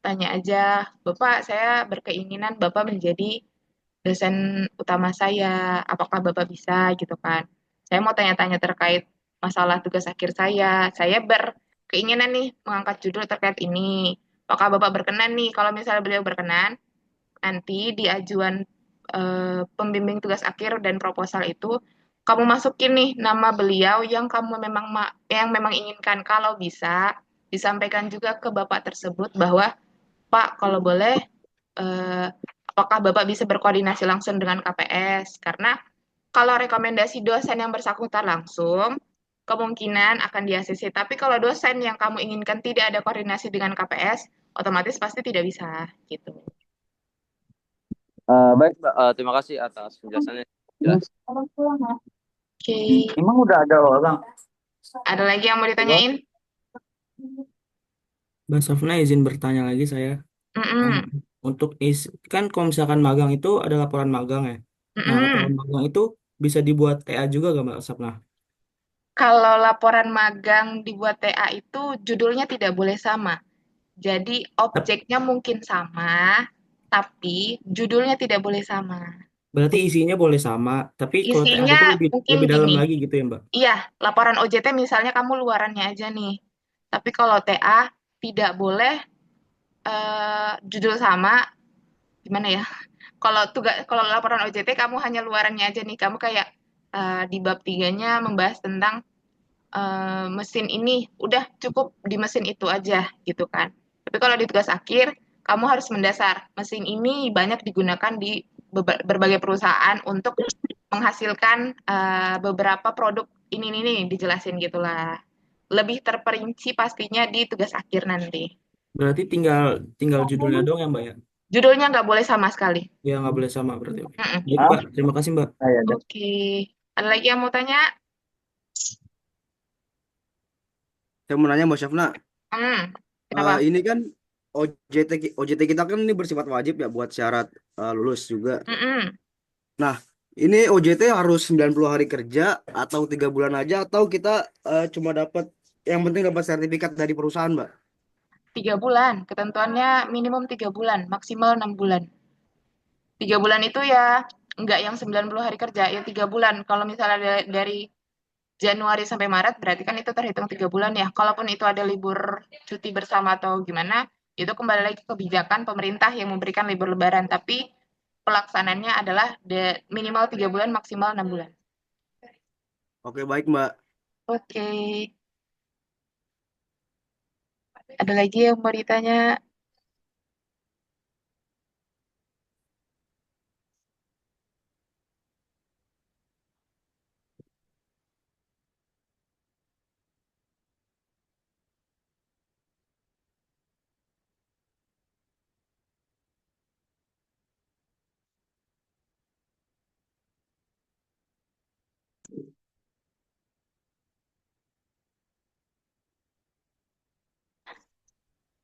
tanya aja, Bapak saya berkeinginan Bapak menjadi dosen utama saya, apakah Bapak bisa gitu kan. Saya mau tanya-tanya terkait masalah tugas akhir saya berkeinginan nih mengangkat judul terkait ini. Apakah Bapak berkenan nih, kalau misalnya beliau berkenan, nanti di ajuan pembimbing tugas akhir dan proposal itu kamu masukin nih nama beliau yang kamu memang inginkan. Kalau bisa disampaikan juga ke bapak tersebut bahwa Pak kalau boleh apakah bapak bisa berkoordinasi langsung dengan KPS karena kalau rekomendasi dosen yang bersangkutan langsung kemungkinan akan di ACC. Tapi kalau dosen yang kamu inginkan tidak ada koordinasi dengan KPS, otomatis pasti tidak bisa gitu. Baik Mbak, terima kasih atas penjelasannya. Jelas. Oke. Emang udah ada orang? Ada lagi yang mau ditanyain? Mbak Safna izin bertanya lagi saya. Mm-mm. Untuk kan kalau misalkan magang itu ada laporan magang ya. Nah, laporan Mm-mm. magang itu bisa dibuat TA juga gak Mbak Safna? Kalau laporan magang dibuat TA itu judulnya tidak boleh sama. Jadi objeknya mungkin sama, tapi judulnya tidak boleh sama. Berarti isinya boleh sama, tapi kalau TA Isinya itu lebih mungkin lebih dalam gini. lagi gitu ya Mbak? Iya, laporan OJT misalnya kamu luarannya aja nih. Tapi kalau TA tidak boleh judul sama, gimana ya? Kalau laporan OJT kamu hanya luarannya aja nih. Kamu kayak di bab 3-nya membahas tentang mesin ini, udah cukup di mesin itu aja gitu kan. Tapi kalau di tugas akhir, kamu harus mendasar. Mesin ini banyak digunakan di berbagai perusahaan untuk menghasilkan beberapa produk ini dijelasin gitulah. Lebih terperinci pastinya di tugas akhir nanti. Berarti tinggal judulnya doang ya Mbak ya? Judulnya nggak boleh sama sekali. Ya nggak boleh sama berarti. Mm-mm. Baik Mbak, terima kasih Mbak. Oke. Ada lagi yang mau tanya? Saya mau nanya Mbak Syafna, Kenapa? ini kan OJT kita kan ini bersifat wajib ya buat syarat lulus juga. Mm-mm. Nah, ini OJT harus 90 hari kerja atau 3 bulan aja atau kita cuma dapat yang penting dapat sertifikat dari perusahaan, Mbak? 3 bulan. Ketentuannya minimum 3 bulan, maksimal 6 bulan. 3 bulan itu ya nggak yang 90 hari kerja, ya 3 bulan. Kalau misalnya dari Januari sampai Maret, berarti kan itu terhitung 3 bulan ya. Kalaupun itu ada libur cuti bersama atau gimana, itu kembali lagi ke kebijakan pemerintah yang memberikan libur lebaran. Tapi pelaksanaannya adalah minimal 3 bulan, maksimal 6 bulan. Oke, baik, Mbak. Oke. Ada lagi yang mau ditanya?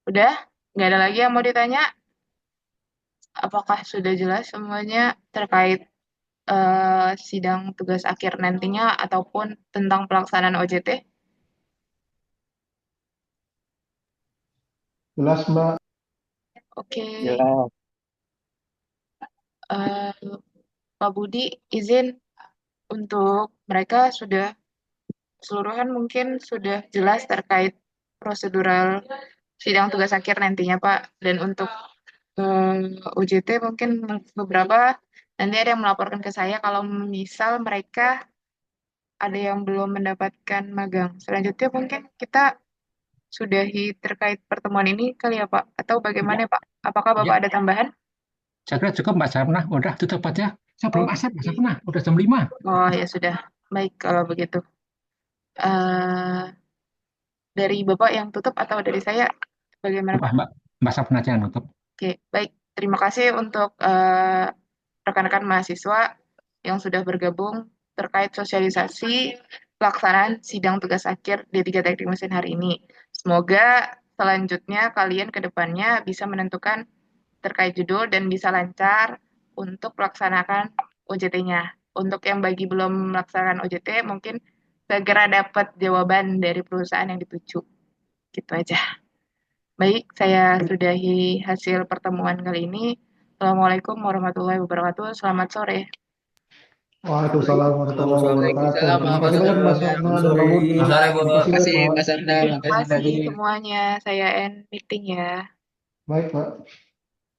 Udah? Nggak ada lagi yang mau ditanya? Apakah sudah jelas semuanya terkait sidang tugas akhir nantinya ataupun tentang pelaksanaan OJT? Jelas, Mbak. Oke. Jelas. Eh, Pak Budi, izin untuk mereka sudah keseluruhan mungkin sudah jelas terkait prosedural sidang tugas akhir nantinya, Pak. Dan untuk UJT mungkin beberapa nanti ada yang melaporkan ke saya kalau misal mereka ada yang belum mendapatkan magang. Selanjutnya mungkin kita sudahi terkait pertemuan ini kali ya, Pak? Atau bagaimana, Ya, Pak? Apakah Bapak ya. ada tambahan? Saya kira cukup Mbak Sarna. Udah tutup aja. Saya belum asar Mbak Sarna. Udah jam 5. Oh ya sudah. Baik kalau begitu. Eh dari Bapak yang tutup atau dari saya? Bagaimana, Pak? Mbak Sarna aja yang tutup. Oke, baik. Terima kasih untuk rekan-rekan mahasiswa yang sudah bergabung terkait sosialisasi pelaksanaan sidang tugas akhir D3 Teknik Mesin hari ini. Semoga selanjutnya kalian ke depannya bisa menentukan terkait judul dan bisa lancar untuk melaksanakan OJT-nya. Untuk yang bagi belum melaksanakan OJT, mungkin segera dapat jawaban dari perusahaan yang dituju. Gitu aja. Baik, saya sudahi hasil pertemuan kali ini. Assalamualaikum warahmatullahi wabarakatuh. Selamat sore. Waalaikumsalam warahmatullahi wabarakatuh. Waalaikumsalam Terima kasih banyak Mas Sarna dan Pak Budi. Terima Terima kasih kasih banyak, Pak. Mas Arda, Terima makasih kasih tadi. semuanya. Saya end meeting ya. Baik, Pak.